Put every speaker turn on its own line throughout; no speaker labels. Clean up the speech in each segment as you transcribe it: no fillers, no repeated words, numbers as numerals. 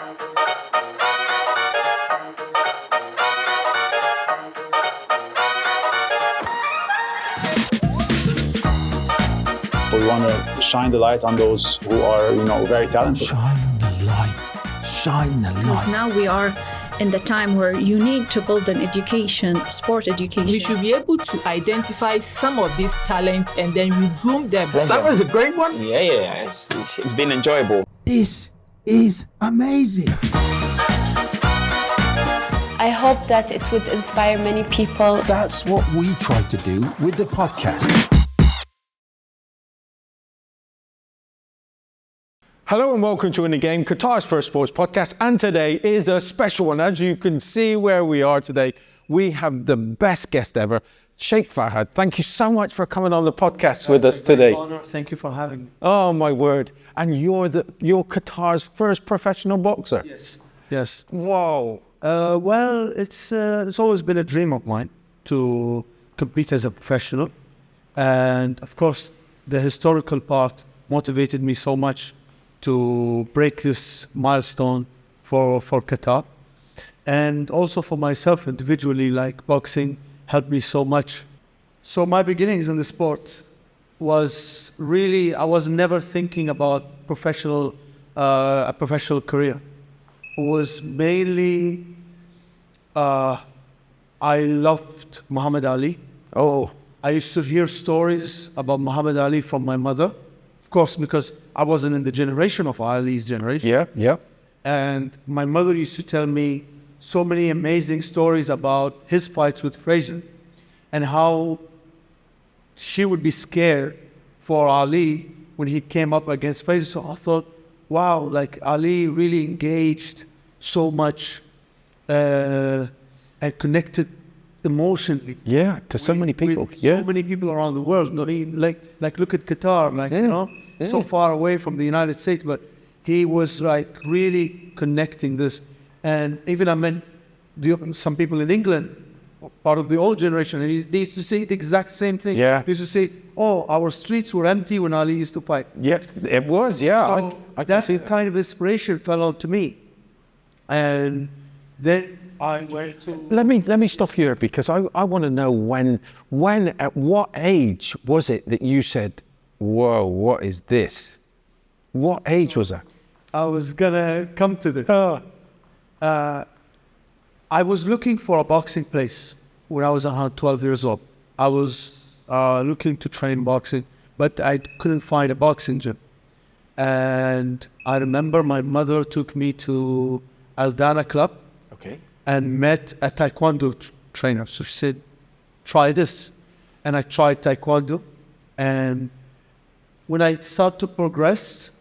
We want to shine the light on those who are, very talented.
Shine the light. Shine the light.
Because now we are in the time where you need to build an education, sport education.
We should be able to identify some of these talents and then we groom them.
That was a great one.
Yeah. It's been enjoyable.
This is amazing.
I hope that it would inspire many people.
That's what we try to do with the podcast.
Hello and welcome to In the Game, Qatar's first sports podcast. And today is a special one. As you can see where we are today, we have the best guest ever, Sheikh Fahad. Thank you so much for coming on the podcast with us today.
Honor. Thank you for having me.
Oh my word. And you're Qatar's first professional boxer.
Yes.
Whoa.
Well, it's always been a dream of mine to compete as a professional. And of course, the historical part motivated me so much to break this milestone for Qatar. And also for myself individually, like boxing helped me so much. So my beginnings in the sport was really, I was never thinking about a professional career. It was mainly, I loved Muhammad Ali.
Oh.
I used to hear stories about Muhammad Ali from my mother. Of course, because I wasn't in the generation of Ali's generation.
Yeah.
And my mother used to tell me so many amazing stories about his fights with Frazier and how she would be scared for Ali when he came up against Frazier. So I thought, wow, like Ali really engaged so much and connected emotionally.
Yeah, to so many people.
So many people around the world. I mean, like look at Qatar, so far away from the United States, but he was like really connecting this. And even I met some people in England, part of the old generation, and they used to say the exact same thing.
Yeah.
They used to say, oh, our streets were empty when Ali used to fight.
Yeah, it was, yeah.
So that kind of inspiration fell onto me. And then I went to...
Let me stop here because I want to know when, at what age was it that you said, whoa, what is this? What age was that?
I was gonna come to this. I was looking for a boxing place when I was around 12 years old. I was looking to train boxing, but I couldn't find a boxing gym. And I remember my mother took me to Al Dana Club.
Okay.
And met a taekwondo trainer. So she said, try this. And I tried taekwondo. And when I start to progress,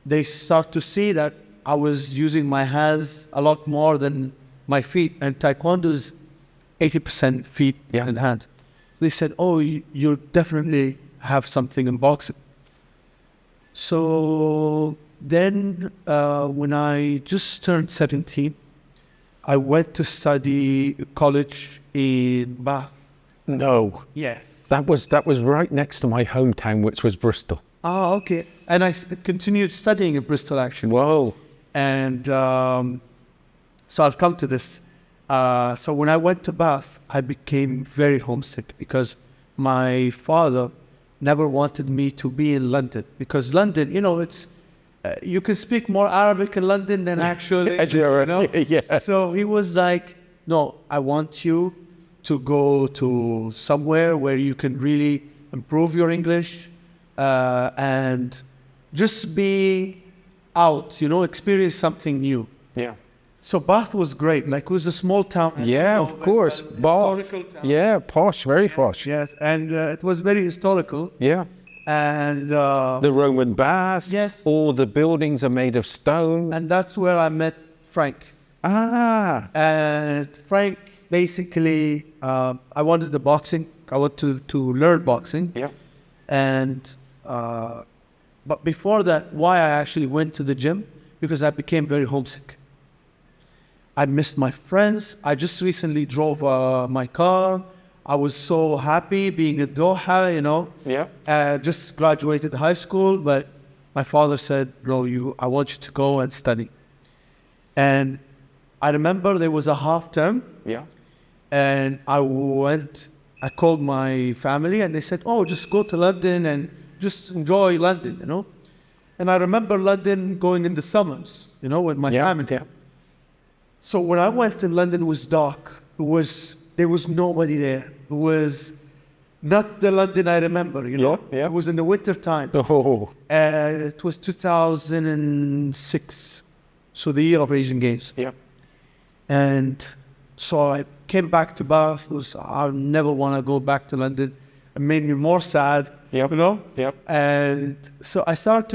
they start to see that I was using my hands a lot more than my feet. And taekwondo is 80% feet and hand. They said, oh, you definitely have something in boxing. So then when I just turned 17, I went to study college in Bath.
No.
Yes.
That was right next to my hometown, which was Bristol.
Oh, okay. And I continued studying in Bristol, actually.
Whoa.
And so I'll come to this. So when I went to Bath, I became very homesick because my father never wanted me to be in London. Because London, it's... you can speak more Arabic in London than actually,
Yeah.
So he was like, no, I want you to go to somewhere where you can really improve your English and just be out, experience something new.
Yeah.
So Bath was great. Like, it was a small town.
Yeah, of course. Bath. Yeah, posh, very posh.
Yes, and it was very historical.
Yeah.
And
the Roman baths.
Yes.
All the buildings are made of stone.
And that's where I met Frank.
Ah.
And Frank, basically, I wanted the boxing. I wanted to learn boxing.
Yeah.
And but before that, why I actually went to the gym, because I became very homesick. I missed my friends. I just recently drove my car. I was so happy being in Doha,
Yeah.
Just graduated high school, but my father said, bro, I want you to go and study. And I remember there was a half term.
Yeah.
And I called my family and they said, oh, just go to London and just enjoy London, you know. And I remember London going in the summers, you know, with my family.
Yeah.
So when I went to London, it was dark. There was nobody there. It was not the London I remember, you know.
Yeah.
It was in the winter time.
Oh,
It was 2006, so the year of Asian Games.
Yeah.
And so I came back to Bath. I never want to go back to London. It made me more sad, you know?
Yep.
And so I started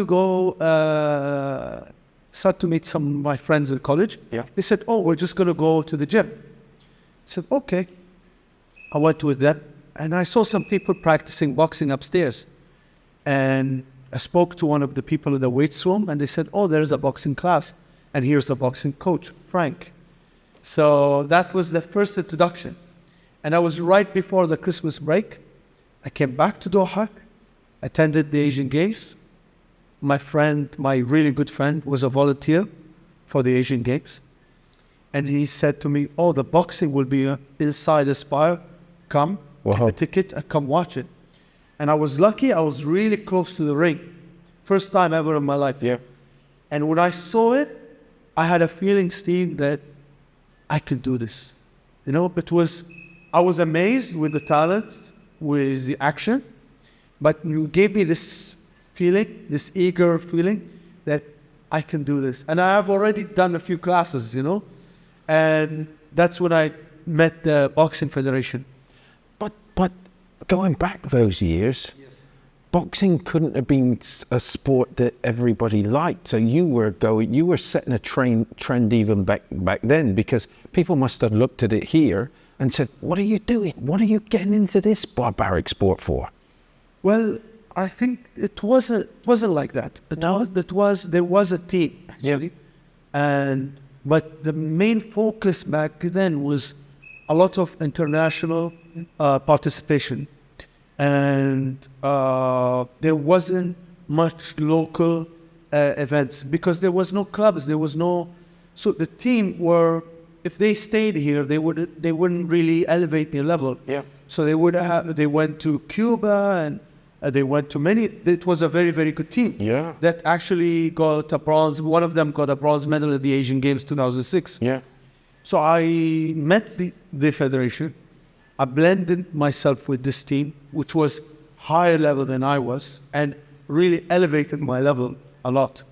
to meet some of my friends in college.
Yeah.
They said, oh, we're just going to go to the gym. I said, okay. I went with them and I saw some people practicing boxing upstairs. And I spoke to one of the people in the weights room and they said, oh, there's a boxing class. And here's the boxing coach, Frank. So that was the first introduction. And I was right before the Christmas break. I came back to Doha, attended the Asian Games. My really good friend, was a volunteer for the Asian Games. And he said to me, oh, the boxing will be inside the Spire. Come, get a ticket and come watch it. And I was lucky, I was really close to the ring. First time ever in my life.
Yeah.
And when I saw it, I had a feeling, Steve, that I could do this. You know, I was amazed with the talent, with the action, but you gave me this feeling, this eager feeling that I can do this. And I have already done a few classes, you know, and that's when I met the Boxing Federation.
but going back those years, boxing couldn't have been a sport that everybody liked. So you were setting a trend even back then, because people must have looked at it here and said, what are you doing? What are you getting into this barbaric sport for?
Well, I think it wasn't like that. There was a team, actually. But the main focus back then was a lot of international participation. And there wasn't much local events because there was no clubs. So the team if they stayed here, they wouldn't really elevate their level.
Yeah.
So they went to Cuba and they went to it was a very, very good team.
Yeah.
That actually got a bronze. One of them got a bronze medal at the Asian Games 2006.
Yeah.
So I met the federation. I blended myself with this team, which was higher level than I was, and really elevated my level a lot.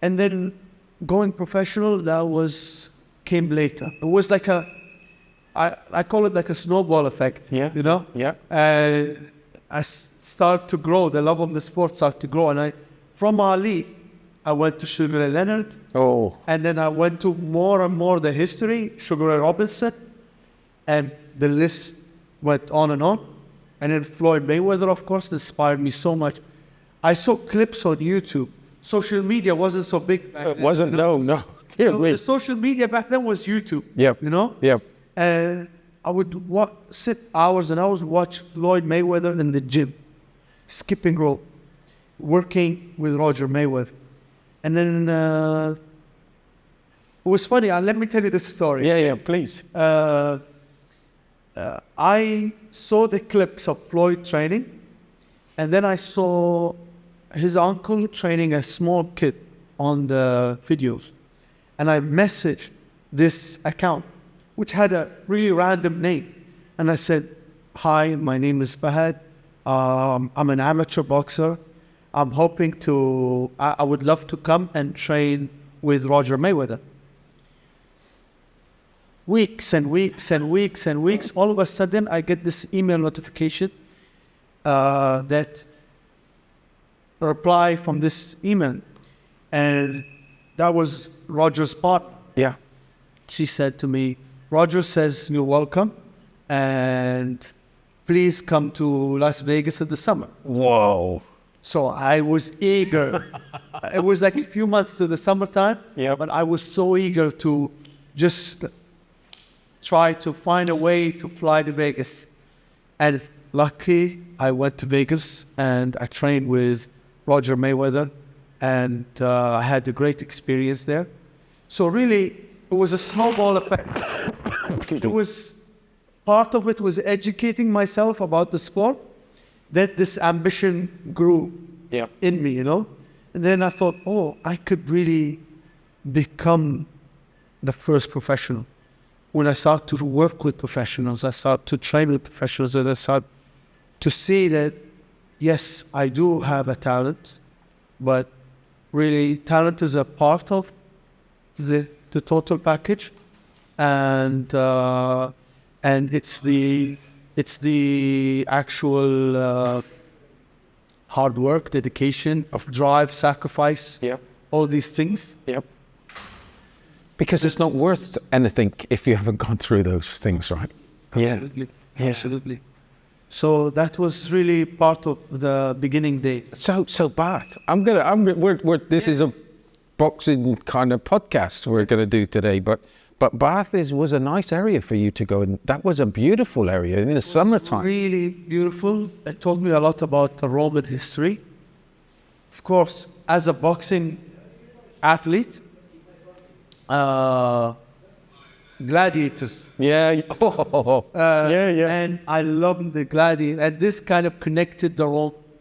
And then going professional, came later. It was like I call it like a snowball effect.
Yeah.
You know?
Yeah.
I started to grow. The love of the sport started to grow. And from Ali, I went to Sugar Ray Leonard.
Oh.
And then I went to more and more the history, Sugar Ray Robinson. And the list went on and on. And then Floyd Mayweather, of course, inspired me so much. I saw clips on YouTube. Social media wasn't so big back then.
It wasn't,
you know?
no.
So the social media back then was YouTube.
Yep.
You know?
Yep.
And I would sit hours and hours, watch Floyd Mayweather in the gym, skipping rope, working with Roger Mayweather. And then it was funny. Let me tell you this story.
Yeah, please.
I saw the clips of Floyd training, and then I saw his uncle training a small kid on the videos. And I messaged this account, which had a really random name. And I said, hi, my name is Fahad. I'm an amateur boxer. I'm hoping I would love to come and train with Roger Mayweather. Weeks and weeks and weeks and weeks, all of a sudden I get this email notification that reply from this email. And that was Roger's partner.
Yeah.
She said to me, Roger says you're welcome and please come to Las Vegas in the summer.
Whoa.
So I was eager. It was like a few months to the summertime, but I was so eager to just try to find a way to fly to Vegas. And lucky, I went to Vegas and I trained with Roger Mayweather, and I had a great experience there. So really, it was a snowball effect. It was part of it was educating myself about the sport. Then this ambition grew in me, you know. And then I thought, oh, I could really become the first professional. When I started to work with professionals, I started to train with professionals, and I started to see that, yes, I do have a talent, but really talent is a part of the total package, and it's the actual hard work, dedication, of drive, sacrifice, all these things.
Because it's not worth anything if you haven't gone through those things, right?
Absolutely. Absolutely. So that was really part of the beginning days.
So Bath, this is a boxing kind of podcast we're going to do today, but Bath was a nice area for you to go, and that was a beautiful area in the summertime.
Really beautiful. It taught me a lot about the Roman history. Of course, as a boxing athlete, gladiators. And I loved the gladiator, and this kind of connected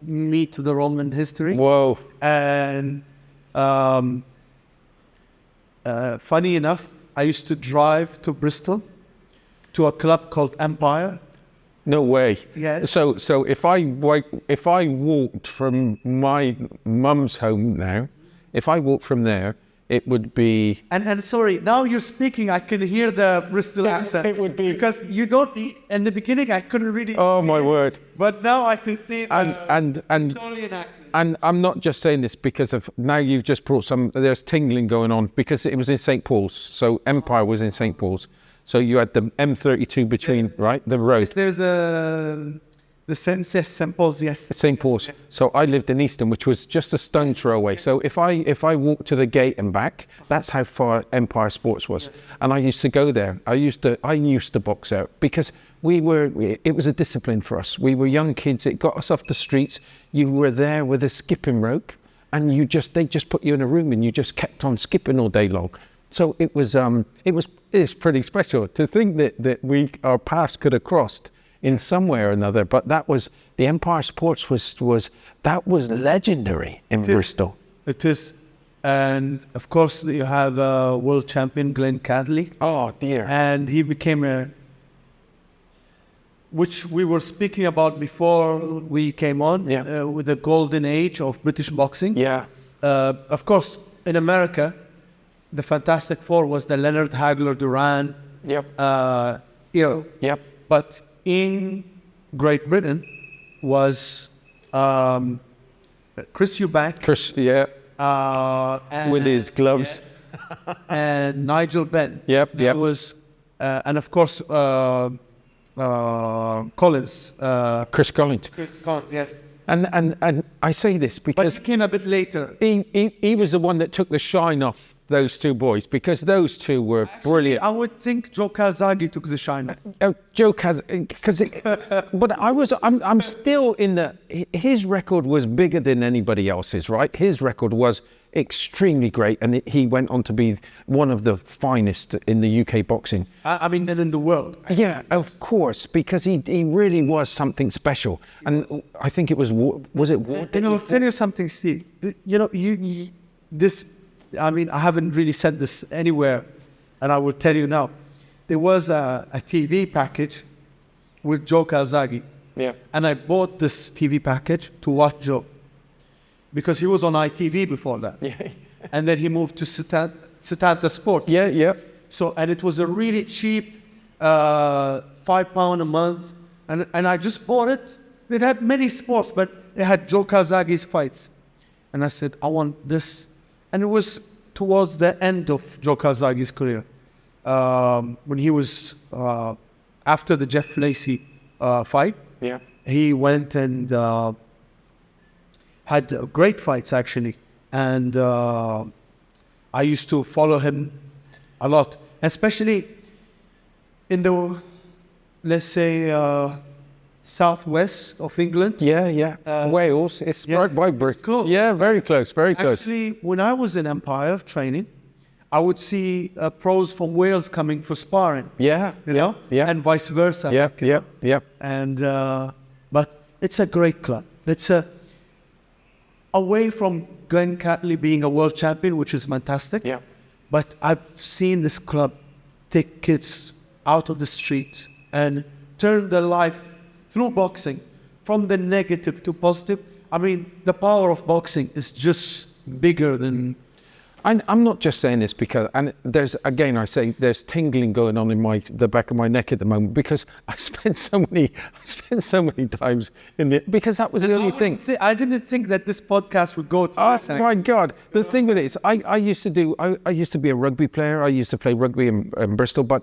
me to the Roman history.
Whoa!
And funny enough, I used to drive to Bristol to a club called Empire.
No way.
Yes.
So if I walked from my mum's home now, if I walked from there, it would be.
And sorry, now you're speaking, I can hear the Bristol accent.
It would be
because you don't. In the beginning, I couldn't really.
Oh my word!
But now I can see the Bristolian accent.
And I'm not just saying this because of now you've just brought there's tingling going on because it was in St. Paul's. So Empire was in St. Paul's. So you had the M32 between, right? The road.
Yes, there's the St. Paul's, yes.
St. Paul's. So I lived in Easton, which was just a stone throw away. So if I walked to the gate and back, that's how far Empire Sports was. And I used to go there. I used to box out because it was a discipline for us. We were young kids. It got us off the streets. You were there with a skipping rope, and they just put you in a room and you just kept on skipping all day long. So it was pretty special to think that our paths could have crossed in some way or another. But that was the Empire Sports was legendary in Bristol.
It is, and of course you have world champion Glenn Cadley.
Oh dear!
And he became which we were speaking about before we came on, with the golden age of British boxing.
Yeah.
Of course, in America, the Fantastic Four was the Leonard Hagler Duran.
Yep.
But in Great Britain was Chris Eubank.
With his gloves.
Yes, and Nigel Benn.
Yep.
There was, and of course, Collins.
Chris Collins.
Chris Collins, yes.
And I say this because
he came a bit later.
He was the one that took the shine off those two boys because those two were brilliant.
I would think Joe Calzaghe took the shine off.
Joe Calzaghe, but I'm still in his record was bigger than anybody else's, right? His record was extremely great, and he went on to be one of the finest in the UK boxing.
I mean, and in the world.
Yeah, of course, because he really was something special. And I think it was it Ward?
I'll tell you something, Steve. You know, this, I mean, I haven't really said this anywhere, and I will tell you now. There was a TV package with Joe Calzaghe.
Yeah.
And I bought this TV package to watch Joe, because he was on ITV before that.
Yeah.
And then he moved to Setanta Sports.
Yeah.
So, and it was a really cheap £5 a month. And I just bought it. It had many sports, but it had Joe Calzaghe's fights. And I said, I want this. And it was towards the end of Joe Calzaghe's career. When he was, after the Jeff Lacey fight, he went and had great fights, actually. And I used to follow him a lot, especially in the, let's say, southwest of England.
Yeah. Wales. It's right by Bristol.
close.
Yeah, very close. Very close.
Actually, when I was in Empire training, I would see pros from Wales coming for sparring.
Yeah.
You know,
Yeah.
and vice versa.
Yep.
And but it's a great club. It's away from Glenn Catley being a world champion, which is fantastic.
Yeah.
But I've seen this club take kids out of the street and turn their life through boxing from the negative to positive. I mean, the power of boxing is just bigger than.
I'm not just saying this because, and there's, again, I say there's tingling going on in the back of my neck at the moment because I spent so many times because that was the only thing.
I didn't think that this podcast would go to this.
My God. The thing with it is, I used to be a rugby player. I used to play rugby in Bristol, but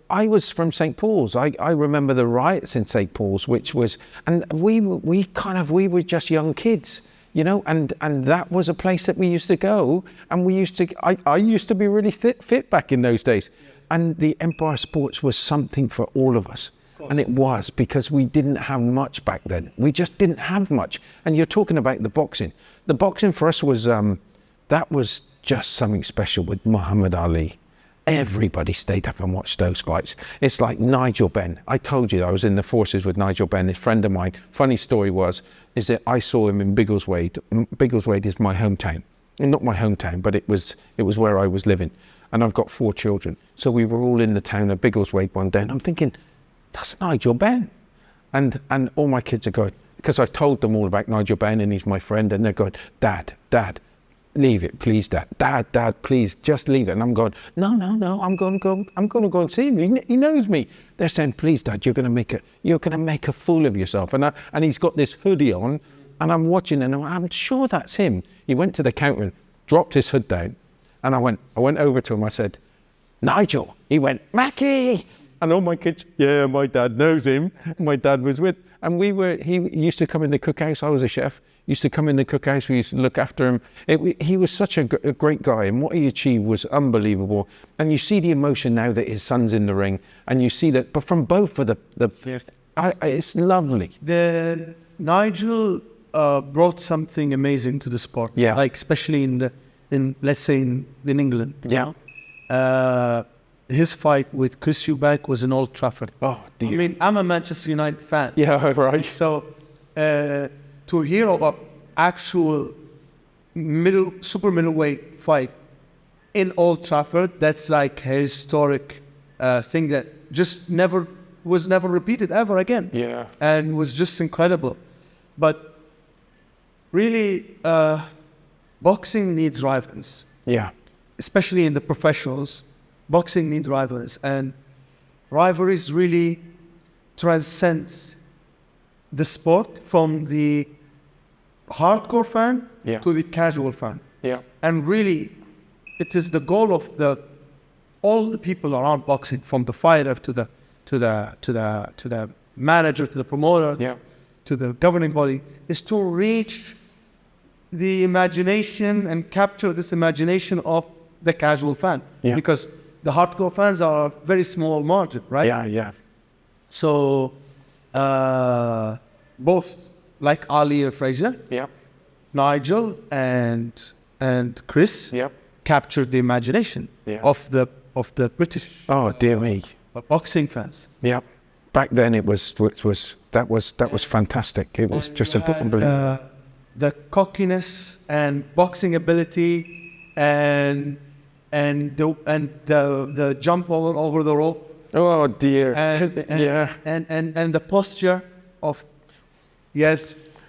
I was from St. Paul's. I remember the riots in St. Paul's, which was, and we were just young kids. You know, and that was a place that we used to go, and I used to be really fit back in those days. Yes. And the Empire Sports was something for all of us. And it was, because we didn't have much back then. We just didn't have much. And you're talking about the boxing. The boxing for us was, that was just something special with Muhammad Ali. Everybody stayed up and watched those fights. It's like Nigel Benn. I told you I was in the forces with Nigel Benn, a friend of mine. Funny story is that I saw him in Biggleswade. Biggleswade is my hometown. Not my hometown, but it was where I was living. And I've got 4 children. So we were all in the town of Biggleswade one day, and I'm thinking, that's Nigel Benn. And all my kids are going, because I've told them all about Nigel Benn and he's my friend, and they're going, Dad, leave it, please, Dad. Dad, please, just leave it. And I'm going, no, I'm going to go and see him. He knows me. They're saying, please, Dad, you're going to make a fool of yourself. And he's got this hoodie on, and I'm watching, and I'm sure that's him. He went to the counter and dropped his hood down, and I went over to him. I said, Nigel. He went, Mackie. And all my kids, yeah, my dad knows him. My dad was with, and he used to come in the cookhouse. I was a chef. Used to come in the cookhouse. We used to look after him. He was such a great guy, and what he achieved was unbelievable. And you see the emotion now that his son's in the ring, and you see that, but from both of
yes.
It's lovely.
Nigel brought something amazing to the sport.
Yeah.
Like especially in let's say in England.
Yeah.
His fight with Chris Eubank was in Old Trafford.
Oh dear.
I mean, I'm a Manchester United fan.
Yeah, right.
So to hear of an actual super middleweight fight in Old Trafford, that's like a historic thing that just was never repeated ever again.
Yeah.
And was just incredible. But really, boxing needs rivals.
Yeah.
Especially in the professionals, boxing needs rivals. And rivalries really transcends the sport from the hardcore fan to the casual fan.
Yeah.
And really, it is the goal of all the people around boxing, from the fighter to the manager, to the promoter, to the governing body, is to reach the imagination and capture this imagination of the casual fan. Yeah. Because the hardcore fans are a very small margin, right?
Yeah.
So both like Ali and Fraser, Nigel and Chris captured the imagination of the British.
Oh dear me.
Boxing fans.
Yeah. Back then it was fantastic. It was just unbelievable.
The cockiness and boxing ability and the jump over the rope.
Oh dear.
And the posture of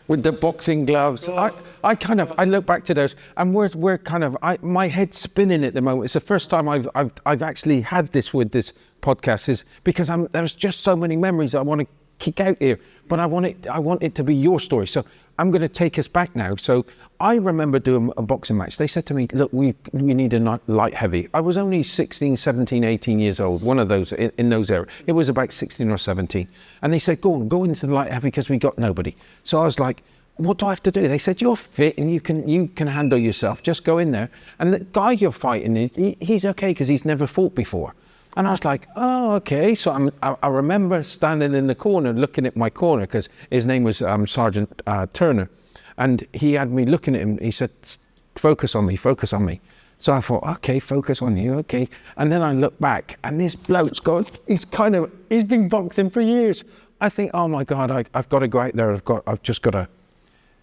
with the boxing gloves. I look back to those, and we're kind of my head's spinning at the moment. It's the first time I've actually had this with this podcast, is because there's just so many memories I want to kick out here, but I want it to be your story. So I'm going to take us back now. So I remember doing a boxing match. They said to me, look, we need a light heavy. I was only 16, 17, 18 years old, one of those in those areas. It was about 16 or 17. And they said, go into the light heavy because we got nobody. So I was like, what do I have to do? They said, you're fit and you can handle yourself. Just go in there. And the guy you're fighting, he's okay because he's never fought before. And I was like, oh, okay. So I remember standing in the corner, looking at my corner, because his name was Sergeant Turner. And he had me looking at him. He said, focus on me, focus on me. So I thought, okay, focus on you, okay. And then I look back, and this bloke's he's been boxing for years. I think, oh my God, I've got to go out there. I've just got to.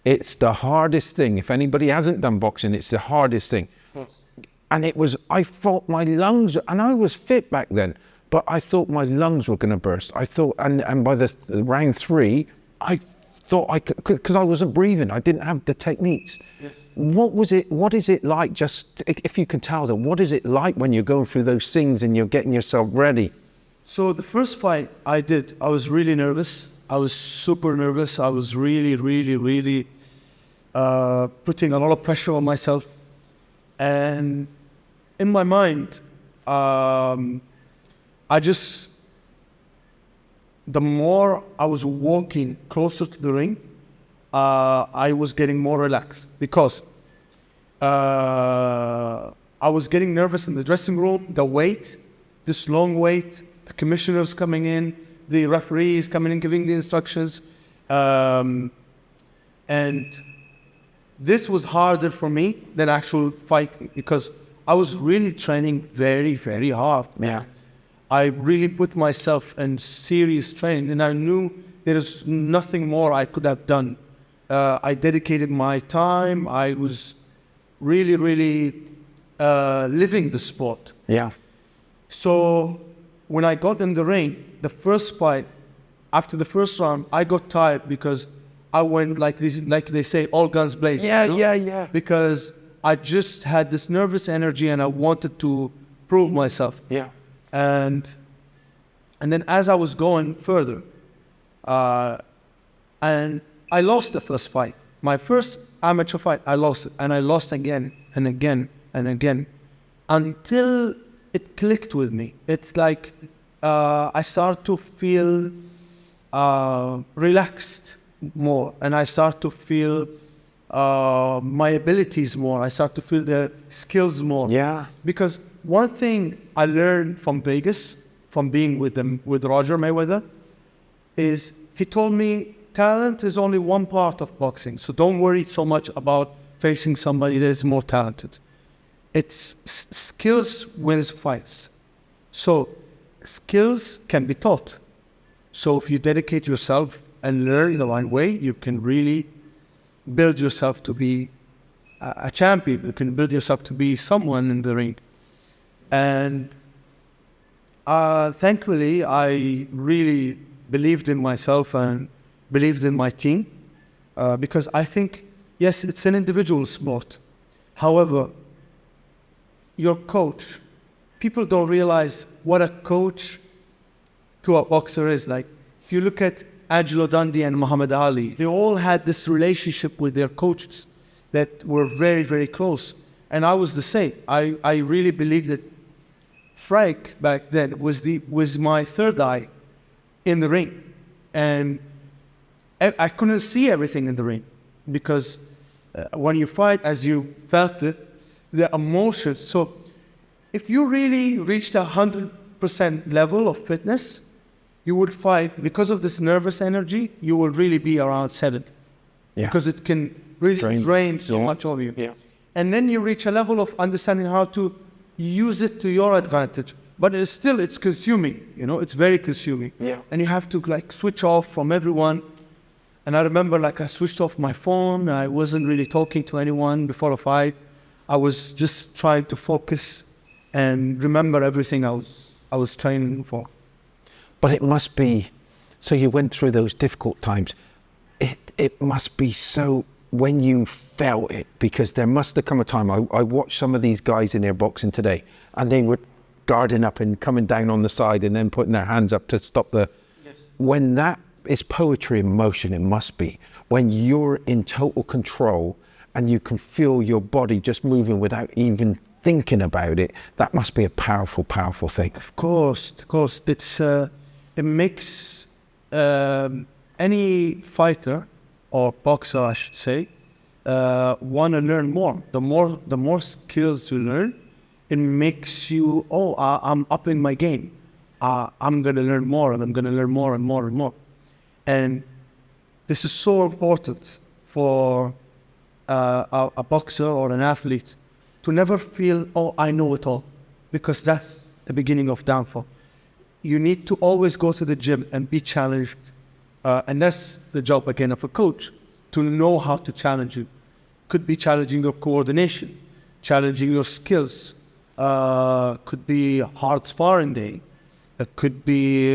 It's the hardest thing. If anybody hasn't done boxing, it's the hardest thing. And I thought my lungs, and I was fit back then, but I thought my lungs were going to burst. I thought, and by the round 3, I thought I could, because I wasn't breathing. I didn't have the techniques.
Yes.
What is it like, just, if you can tell them, what is it like when you're going through those things and you're getting yourself ready?
So the first fight I did, I was really nervous. I was super nervous. I was really, really, really putting a lot of pressure on myself. And in my mind, the more I was walking closer to the ring, I was getting more relaxed, because I was getting nervous in the dressing room, the wait, this long wait, the commissioners coming in, the referees coming in, giving the instructions. And this was harder for me than actual fighting, because I was really training very, very hard.
Yeah.
I really put myself in serious training, and I knew there is nothing more I could have done. I dedicated my time. I was really, really living the sport.
Yeah.
So when I got in the ring, the first fight, after the first round, I got tired, because I went like they say, all guns blazing.
Yeah,
you know?
yeah.
Because I just had this nervous energy, and I wanted to prove myself.
Yeah.
And then as I was going further, and I lost the first fight. My first amateur fight, I lost it, and I lost again and again and again, until it clicked with me. It's like I started to feel relaxed more, and I start to feel my abilities more. I start to feel the skills more.
Yeah.
Because one thing I learned from Vegas, from being with Roger Mayweather, is he told me talent is only one part of boxing. So don't worry so much about facing somebody that is more talented. It's skills wins fights. So skills can be taught. So if you dedicate yourself and learn the right way, you can really build yourself to be a champion. You can build yourself to be someone in the ring. And thankfully, I really believed in myself and believed in my team, because I think, yes, it's an individual sport. However, your coach, people don't realize what a coach to a boxer is like. If you look at Angelo Dundee and Muhammad Ali, they all had this relationship with their coaches that were very, very close. And I was the same. I really believed that Frank back then was my third eye in the ring. And I couldn't see everything in the ring, because when you fight, as you felt it, the emotions. So if you really reached 100% level of fitness, you would fight, because of this nervous energy, you will really be around 70.
Yeah.
Because it can really drain so much of you.
Yeah.
And then you reach a level of understanding how to use it to your advantage. But it's consuming, it's very consuming.
Yeah.
And you have to switch off from everyone. And I remember I switched off my phone. I wasn't really talking to anyone before a fight. I was just trying to focus and remember everything I was training for.
But it must be, so you went through those difficult times. It must be so, when you felt it, because there must have come a time, I watched some of these guys in their boxing today, and they were guarding up and coming down on the side and then putting their hands up to stop the... Yes. When that is poetry in motion, it must be. When you're in total control and you can feel your body just moving without even thinking about it, that must be a powerful, powerful thing.
Of course. It's it makes any fighter or boxer, I should say, want to learn more. The more skills you learn, it makes you, I'm upping my game. I'm going to learn more, and I'm going to learn more and more and more. And this is so important for a boxer or an athlete to never feel, I know it all, because that's the beginning of downfall. You need to always go to the gym and be challenged. And that's the job, again, of a coach, to know how to challenge you. Could be challenging your coordination, challenging your skills. Could be hard sparring day. It could be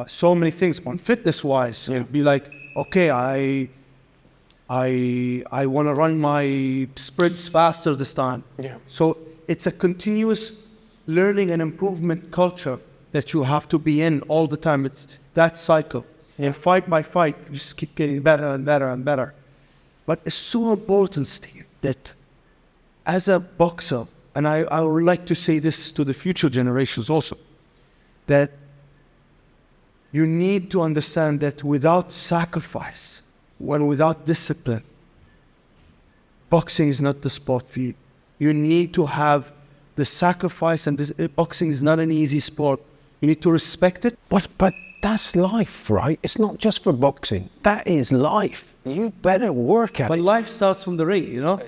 so many things. On fitness-wise, it'd be like, okay, I want to run my sprints faster this time. Yeah. So it's a continuous learning and improvement culture that you have to be in all the time. It's that cycle. And fight by fight, you just keep getting better and better and better. But it's so important, Steve, that as a boxer, and I would like to say this to the future generations also, that you need to understand that without sacrifice, without discipline, boxing is not the sport for you. You need to have the sacrifice, and boxing is not an easy sport. You need to respect it.
But that's life, right? It's not just for boxing. That is life. You better work at
But
it.
life starts from the ring, you know?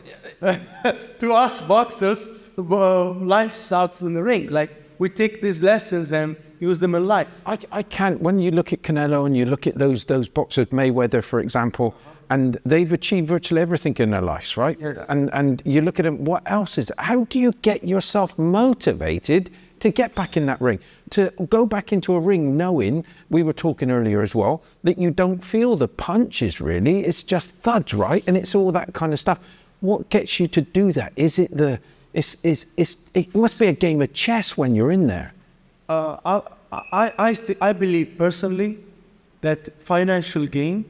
To us boxers, life starts in the ring. Like, we take these lessons and use them in life.
I can't, when you look at Canelo and you look at those boxers, Mayweather, for example, and they've achieved virtually everything in their lives, right?
Yes.
And you look at them, what else is, how do you get yourself motivated to get back in that ring, to go back into a ring knowing, we were talking earlier as well, that you don't feel the punches really, it's just thuds, right? And it's all that kind of stuff. What gets you to do that? Is it it must be a game of chess when you're in there.
I believe personally that financial gain,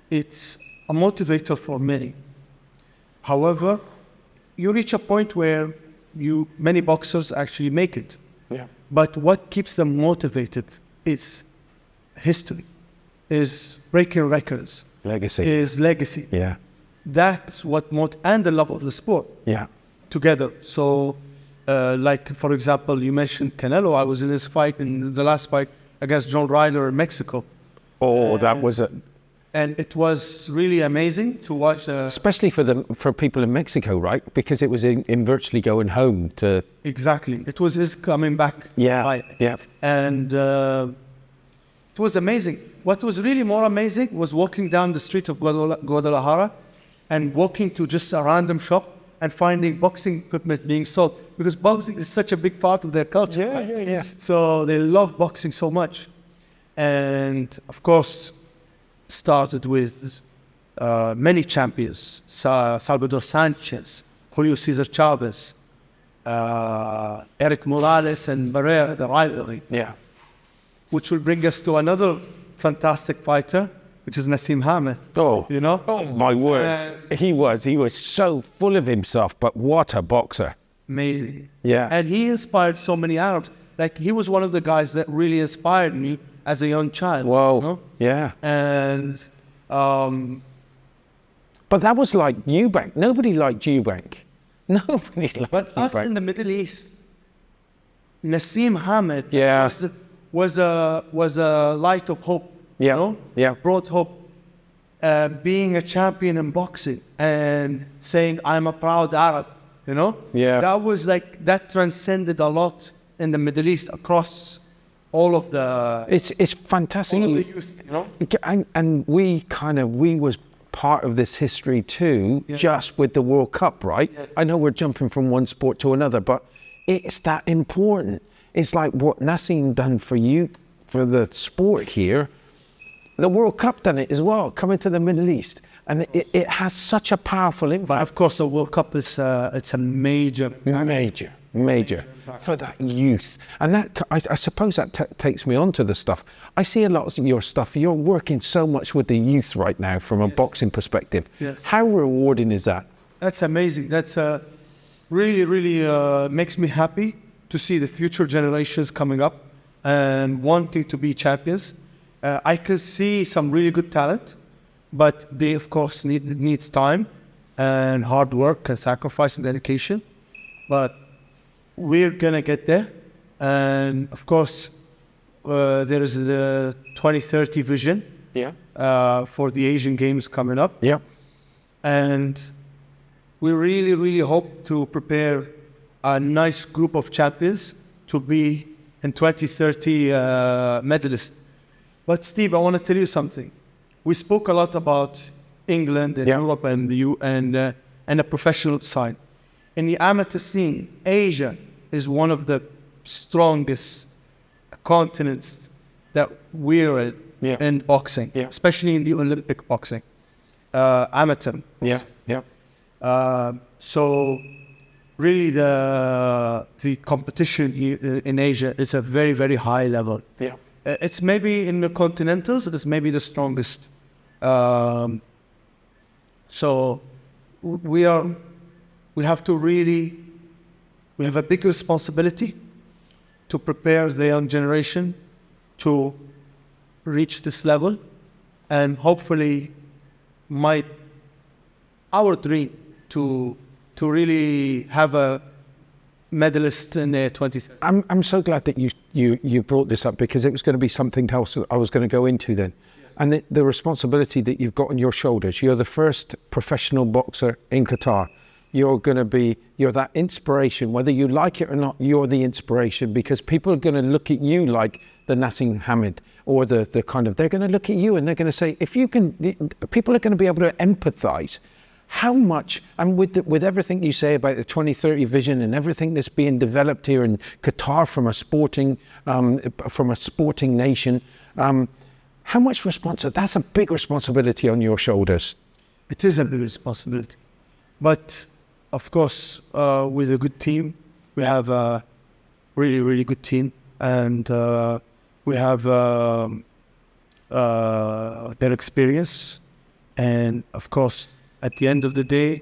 it's a motivator for many. However, you reach a point where many boxers actually make it.
Yeah.
But what keeps them motivated is history, is breaking records,
Legacy.
is legacy.
Yeah.
That's what and the love of the sport.
Yeah.
Together. So, like, for example, you mentioned Canelo. I was in his fight, in the last fight against John Ryder in Mexico.
Oh, that was
And it was really amazing to watch.
Especially for people in Mexico, right? Because it was in virtually going home to...
Exactly. It was his coming back fight.
Yeah.
And it was amazing. What was really more amazing was walking down the street of Guadalajara and walking to just a random shop and finding boxing equipment being sold, because boxing is such a big part of their culture.
Yeah.
So they love boxing so much. And of course, started with many champions, Salvador Sanchez, Julio Cesar Chavez, Eric Morales and Barrera, the rivalry.
Yeah.
Which will bring us to another fantastic fighter, which is Naseem Hamed.
Oh,
you know?
Oh my word. He was so full of himself, but what a boxer.
Amazing.
Yeah.
And he inspired so many Arabs. Like, he was one of the guys that really inspired me as a young child.
Whoa.
You know?
Yeah.
And
but that was like Eubank. Nobody liked Eubank. Nobody liked
But
Eubank.
us in the Middle East, Naseem Hamed
Yeah.
was a light of hope.
Yeah.
You know?
Yeah.
Brought hope. Being a champion in boxing and saying, I'm a proud Arab, you know?
Yeah.
That was like, that transcended a lot in the Middle East across all of the...
It's fantastic.
all of the youth, you know?
And we was part of this history too,
Yes.
just with the World Cup, right?
Yes.
I know we're jumping from one sport to another, but it's that important. It's like what Naseem done for you, for the sport here. The World Cup done it as well, coming to the Middle East. And it has such a powerful impact.
Of course, the World Cup is it's a major...
Major for that youth. And that, I suppose that takes me on to the stuff. I see a lot of your stuff. You're working so much with the youth right now from a boxing perspective.
Yes.
How rewarding is that?
That's amazing. That's really makes me happy to see the future generations coming up and wanting to be champions. I can see some really good talent, but they, of course, needs time and hard work and sacrifice and dedication. but we're gonna get there. And of course, there is the 2030 vision for the Asian Games coming up.
Yeah.
And we really, really hope to prepare a nice group of champions to be in 2030 medalists. But Steve, I want to tell you something. We spoke a lot about England and Europe and the professional side. In the amateur scene, Asia is one of the strongest continents that we're in boxing, especially in the Olympic boxing, amateur. So really the competition in Asia is a very, very high level. It's maybe in the continentals, it's maybe the strongest. So we have a big responsibility to prepare the young generation to reach this level, and hopefully our dream to really have a medalist in the 2030.
I'm so glad that you brought this up, because it was going to be something else that I was going to go into then. And the responsibility that you've got on your shoulders. You're the first professional boxer in Qatar. You're that inspiration, whether you like it or not. You're the inspiration, because people are going to look at you like the Nassim Hamid, or they're going to look at you and they're going to say, if you can, people are going to be able to empathize. How much, and with everything you say about the 2030 vision and everything that's being developed here in Qatar from a sporting nation, how much responsibility? That's a big responsibility on your shoulders.
It is a big responsibility, but of course, with a good team, we have a really, really good team, and we have their experience, and of course, at the end of the day,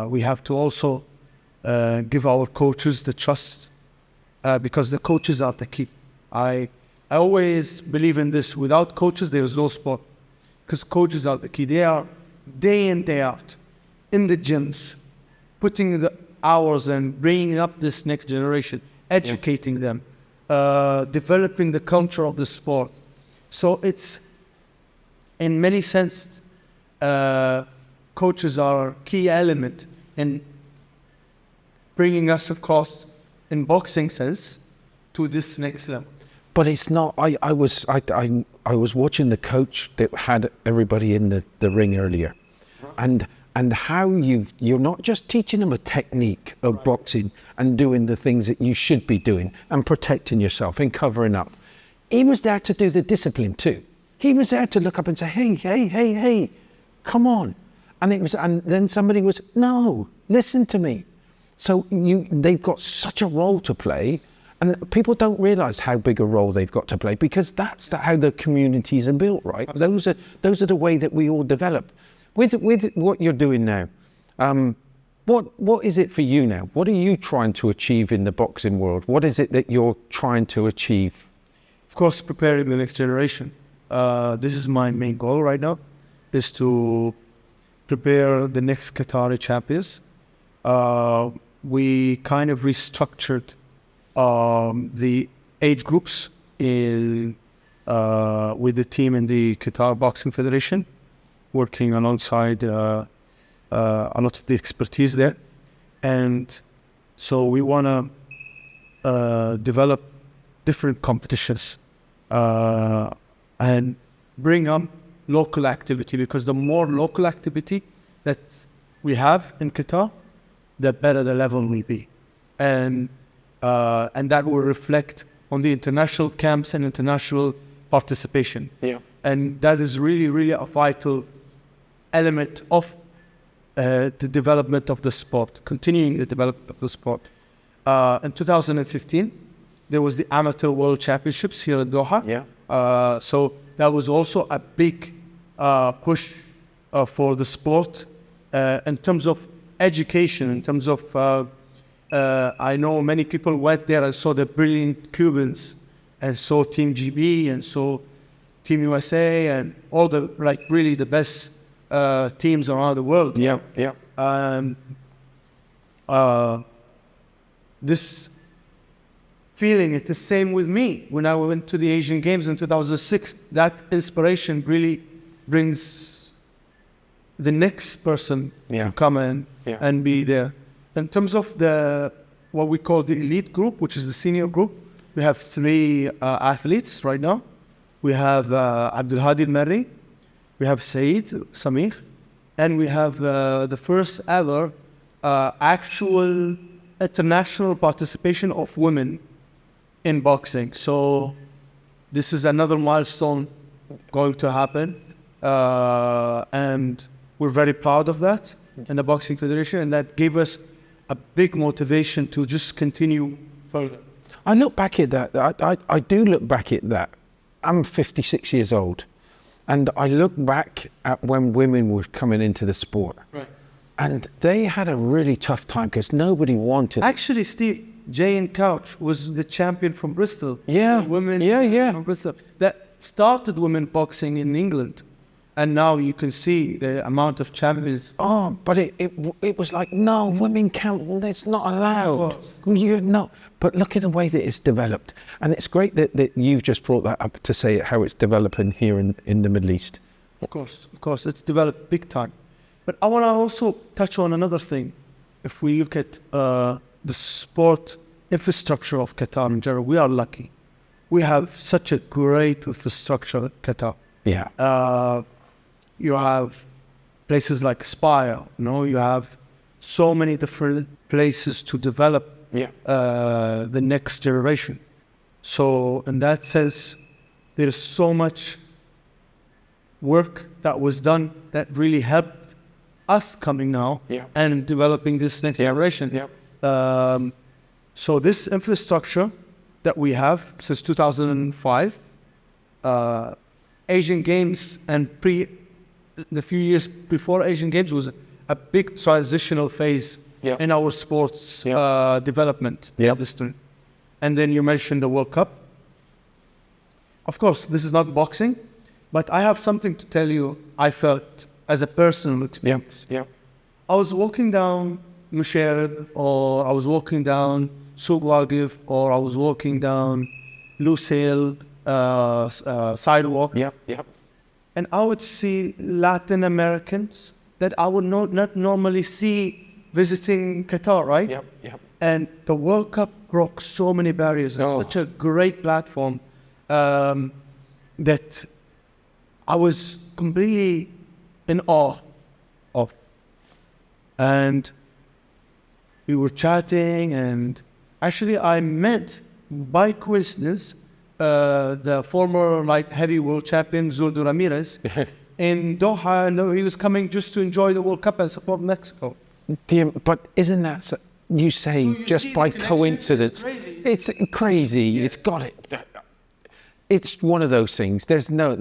we have to also give our coaches the trust, because the coaches are the key. I always believe in this. Without coaches, there is no sport, because coaches are the key. They are day in, day out in the gyms, putting the hours and bringing up this next generation, educating them, developing the culture of the sport. So it's, in many senses, coaches are a key element in bringing us across, in boxing sense, to this next level.
But it's not. I was watching the coach that had everybody in the ring earlier, and how you're not just teaching them a technique of boxing and doing the things that you should be doing and protecting yourself and covering up. He was there to do the discipline too. He was there to look up and say, hey, come on. And then somebody was, no, listen to me. So they've got such a role to play, and people don't realize how big a role they've got to play, because that's how the communities are built, right? Those are the way that we all develop. With what you're doing now, what is it for you now? What are you trying to achieve in the boxing world? What is it that you're trying to achieve?
Of course, preparing the next generation. This is my main goal right now, is to prepare the next Qatari champions. We kind of restructured the age groups with the team in the Qatar Boxing Federation, working alongside a lot of the expertise there. And so we want to develop different competitions and bring up local activity, because the more local activity that we have in Qatar, the better the level will be. And that will reflect on the international camps and international participation. Yeah. And that is really, really a vital element of the development of the sport, continuing the development of the sport. In 2015, there was the Amateur World Championships here in Doha. Yeah. So that was also a big push for the sport in terms of education, in terms of, I know many people went there and saw the brilliant Cubans, and saw Team GB, and saw Team USA, and all the, really the best teams around the world.
Yeah, yeah.
this feeling, it's the same with me. When I went to the Asian Games in 2006, that inspiration really brings the next person to come in and be there. In terms of what we call the elite group, which is the senior group, we have 3 athletes right now. We have Abdul Hadi Al-Marri, we have Saeed Samir, and we have the first ever actual international participation of women in boxing. So this is another milestone going to happen, and we're very proud of that in the Boxing Federation, and that gave us a big motivation to just continue further.
I look back at that. I do look back at that. I'm 56 years old, and I look back at when women were coming into the sport.
Right.
And they had a really tough time because nobody wanted.
Actually, Steve, Jane Couch was the champion from Bristol.
Yeah.
Women from Bristol. That started women boxing in England. And now you can see the amount of champions.
Oh, but it was like, no, women can't, it's not allowed. You're not. But look at the way that it's developed. And it's great that you've just brought that up to say how it's developing here in the Middle East.
Of course, it's developed big time. But I want to also touch on another thing. If we look at the sport infrastructure of Qatar in general, we are lucky. We have such a great infrastructure at Qatar.
Yeah.
You have places like Spire, you have so many different places to develop the next generation. So in that sense, there's so much work that was done that really helped us coming now and developing this next generation. So this infrastructure that we have since 2005, Asian Games and the few years before Asian Games was a big transitional phase in our sports development history. And then you mentioned the World Cup. Of course, this is not boxing, but I have something to tell you I felt as a personal experience. I was walking down Musharraf, or I was walking down Souq Waqif, or I was walking down Lusail sidewalk. And I would see Latin Americans that I would not normally see visiting Qatar, right? And the World Cup broke so many barriers. It's such a great platform that I was completely in awe of. And we were chatting, and actually I met, by coincidence, the former heavy world champion Zoldo Ramirez in Doha, and he was coming just to enjoy the World Cup and support Mexico.
But isn't that, you say, so just by coincidence? It's crazy. It's got it. It's one of those things. There's no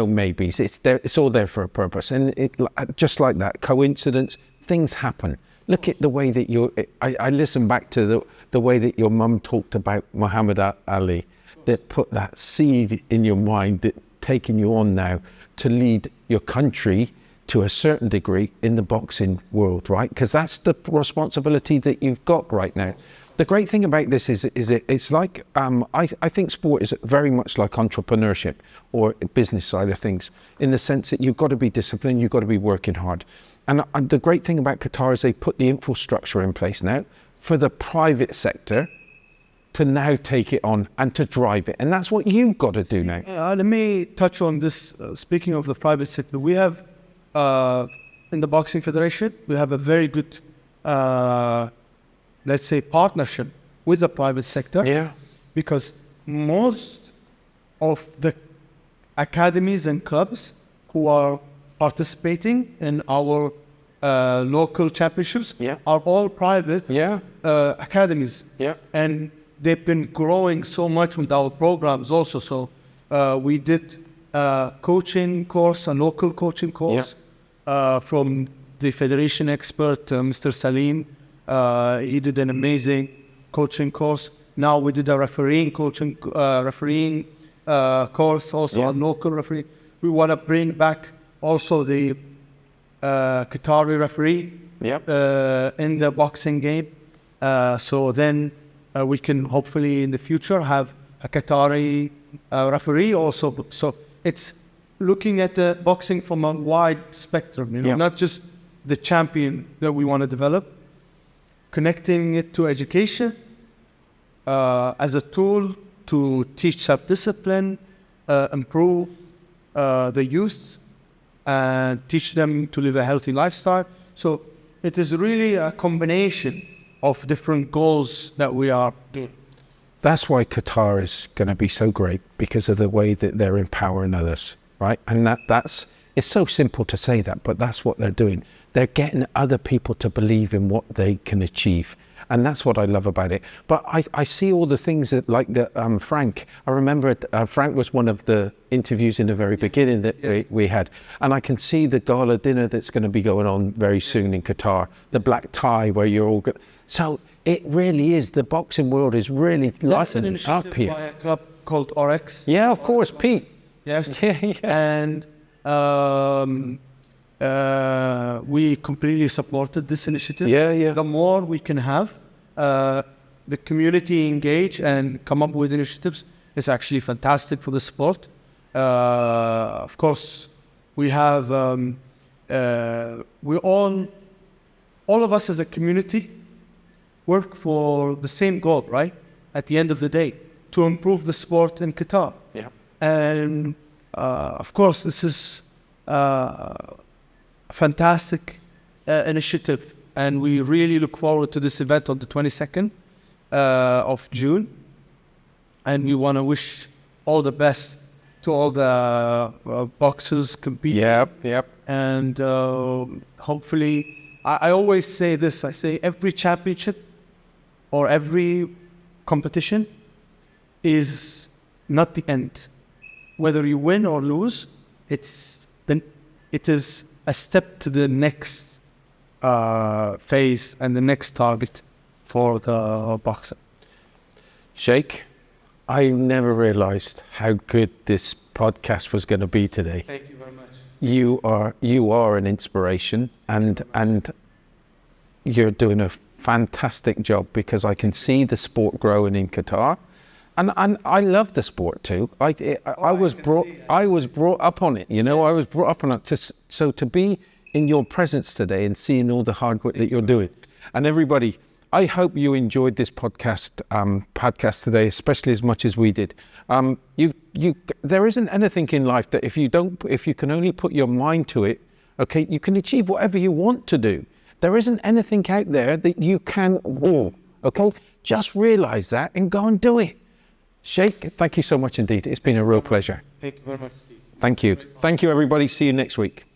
maybes. It's there. It's all there for a purpose, and just like that, coincidence. Things happen. Look at the way that I listen back to the way that your mum talked about Muhammad Ali. That put that seed in your mind, that taking you on now to lead your country to a certain degree in the boxing world, right? Because that's the responsibility that you've got right now. The great thing about this is it's like, I think sport is very much like entrepreneurship or business side of things, in the sense that you've got to be disciplined, you've got to be working hard. And the great thing about Qatar is they put the infrastructure in place now for the private sector to now take it on and to drive it. And that's what you've got to do now.
Let me touch on this. Speaking of the private sector, we have, in the Boxing Federation, we have a very good, let's say, partnership with the private sector. Because most of the academies and clubs who are participating in our local championships are all private academies. And they've been growing so much with our programs also. So we did a coaching course, a local coaching course from the federation expert, Mr. Salim. He did an amazing coaching course. Now we did a refereeing course, also a local referee. We want to bring back also the Qatari referee in the boxing game. So then we can hopefully in the future have a Qatari referee also. So it's looking at the boxing from a wide spectrum, not just the champion that we want to develop, connecting it to education as a tool to teach self-discipline, improve the youth, and teach them to live a healthy lifestyle. So it is really a combination of different goals that we are doing.
That's why Qatar is going to be so great, because of the way that they're empowering others, right? And that's it's so simple to say that, but that's what they're doing. They're getting other people to believe in what they can achieve. And that's what I love about it. But I see all the things that, like the Frank, I remember Frank was one of the interviews in the very beginning that we had. And I can see the gala dinner that's going to be going on very soon in Qatar, the black tie where you're all good. So it really is, the boxing world is really lightening up here.
By a club called RX.
Yeah, of course, Pete.
Yes.
Yeah.
And we completely supported this initiative.
Yeah.
The more we can have the community engage and come up with initiatives is actually fantastic for the sport. Of course, we have we all of us as a community work for the same goal, right? At the end of the day, to improve the sport in Qatar.
Yeah.
And of course, this is a fantastic initiative, and we really look forward to this event on the 22nd of June. And we want to wish all the best to all the boxers competing.
Yep.
And hopefully, I always say this, I say every championship or every competition is not the end. Whether you win or lose, it is a step to the next phase and the next target for the boxer.
Sheikh, I never realized how good this podcast was going to be today.
Thank you very much.
You are an inspiration, and you're doing a fantastic job, because I can see the sport growing in Qatar, and I love the sport too. I was brought up on it. I was brought up on it. So to be in your presence today and seeing all the hard work that you're doing, and everybody, I hope you enjoyed this podcast today, especially as much as we did. There isn't anything in life that if you can only put your mind to it, okay, you can achieve whatever you want to do. There isn't anything out there that you can do, okay? Just realize that and go and do it. Sheikh, thank you so much indeed. It's been a real pleasure.
Thank you very much, Steve.
Thank you. Thank you, everybody. See you next week.